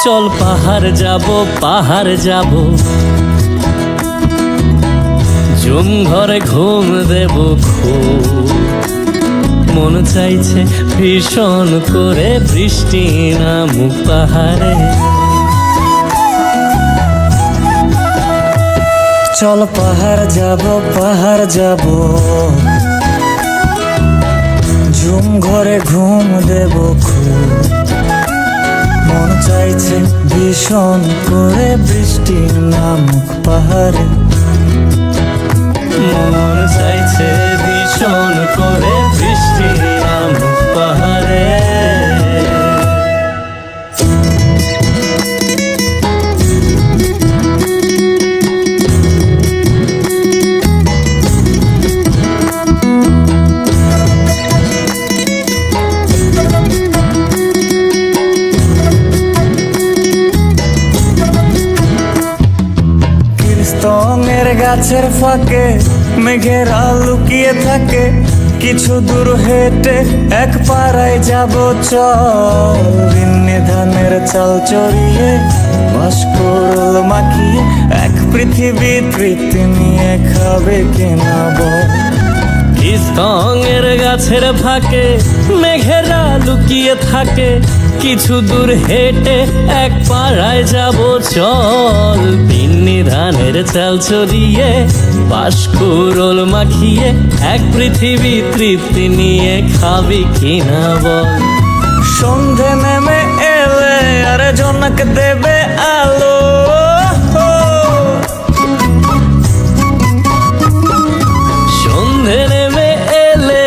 চল পাহাড় যাব জুম ঘরে ঘুম দেব খুব মন চাইছে ভীষণ করে বৃষ্টি নামুক পাহাড়ে। চল পাহাড় যাব ঝুম ঘরে ঘুম দেব খুব মন চাইছে ভীষণ করে বৃষ্টি নামুক পাহাড়ে। মন চাইছে ভীষণ করে বৃষ্টি নামুক পাহাড়ে। স্তঙের গাছের ফাঁকে মেঘেরা লুকিয়ে থাকে, কিছু দূর হেঁটে এক পাড়ায় যাব চল। ভিন্নে ধানের চাল চড়িয়ে বাঁশকোড়ল মাখিয়ে এক পৃথিবী তৃপ্তি নিয়ে খাবে কিনা বল। স্তঙের গাছের ফাঁকে মেঘেরা লুকিয়ে থাকে, কিছু দূর হেঁটে এক পাড়ায় যাব চল। ভিন্নি ধানের চাল চড়িয়ে বাঁশকোড়ল মাখিয়ে এক পৃথিবী তৃপ্তি নিয়ে খাবি কিনা বল। সন্ধে নেমে এলে আর জনক দেবে আলো, সন্ধে নেমে এলে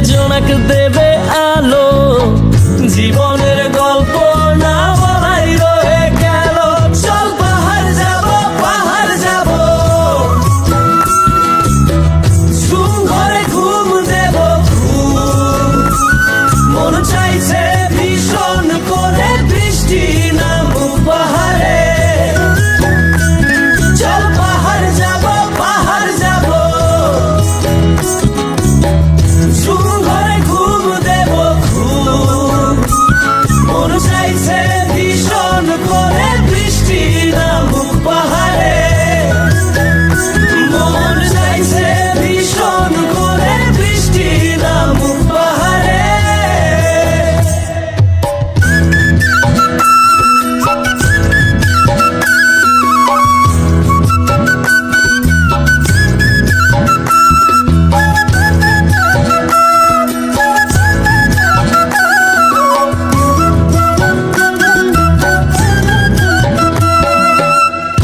জোনাক দেবে আলো। জীবনের গল্প না বলাই রয়ে গেল, চল পাহাড় যাব ঝুম ঘরে ঘুম দেব খুব মন চাইছে ভীষণ করে বৃষ্টি নামুক পাহাড়ে। চল পাহাড় যাব ঝুম ঘরে ঘুম দেব খুব মন চাইছে ভীষণ করে বৃষ্টি নামুক পাহাড়ে। মন চাইছে ভীষণ করে বৃষ্টি নামুক পাহাড়ে।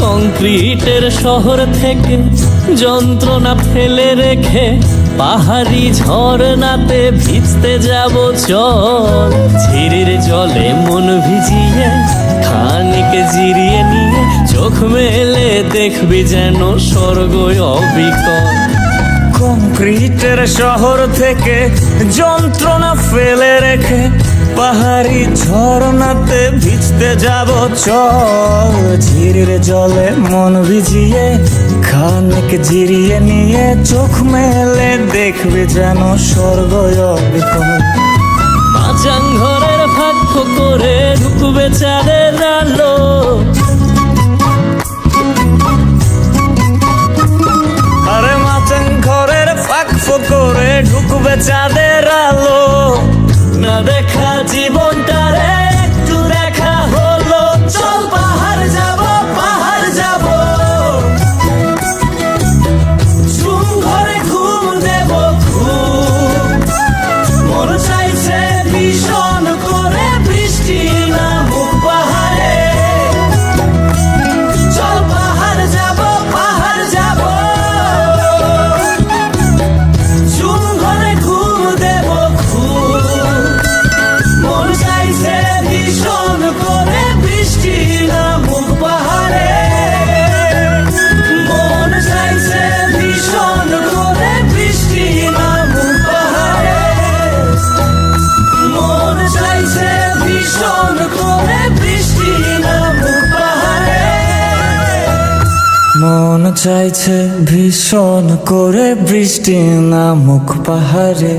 কংক্রিটের শহর থেকে যন্ত্রণা ফেলে রেখে পাহাড়ি ঝরনাতে ভিজতে যাব চল। ঝিরির জলে মন ভিজিয়ে খানিক জিরিয়ে নিয়ে চোখ মেলে দেখবি যেন স্বর্গ অবিকল। কংক্রিটের শহর থেকে যন্ত্রণা ফেলে রেখে পাহাড়ি ঝরনাতে ভিজতে যাব চল। ঝিরির জলে মন ভিজিয়ে খানিক জিরিয়ে নিয়ে চোখ মেলে দেখবি যেন স্বর্গ অবিকল। মাচাং ঘরের ফাঁক করে ঢুকবে চাঁদের আলো, আরে মাচাং ঘরের ফাঁক করে ঢুকবে চাঁদের আলো। না দেখা জীবনটারে একটু দেখা হলো, চল পাহাড় যাব ঝুম ঘরে ঘুম দেব খুব মন চাইছে ভীষণ করে বৃষ্টি নামুক পাহাড়ে। চল পাহাড় যাব ঝুম ঘরে ঘুম দেব খুব মন চাইছে ভীষণ করে বৃষ্টি নামুক পাহাড়ে। মন চাইছে ভীষণ করে বৃষ্টি নামুক পাহাড়ে। মন চাইছে ভীষণ করে বৃষ্টি নামুক পাহাড়ে। মন চাইছে ভীষণ করে বৃষ্টি নামুক পাহাড়ে।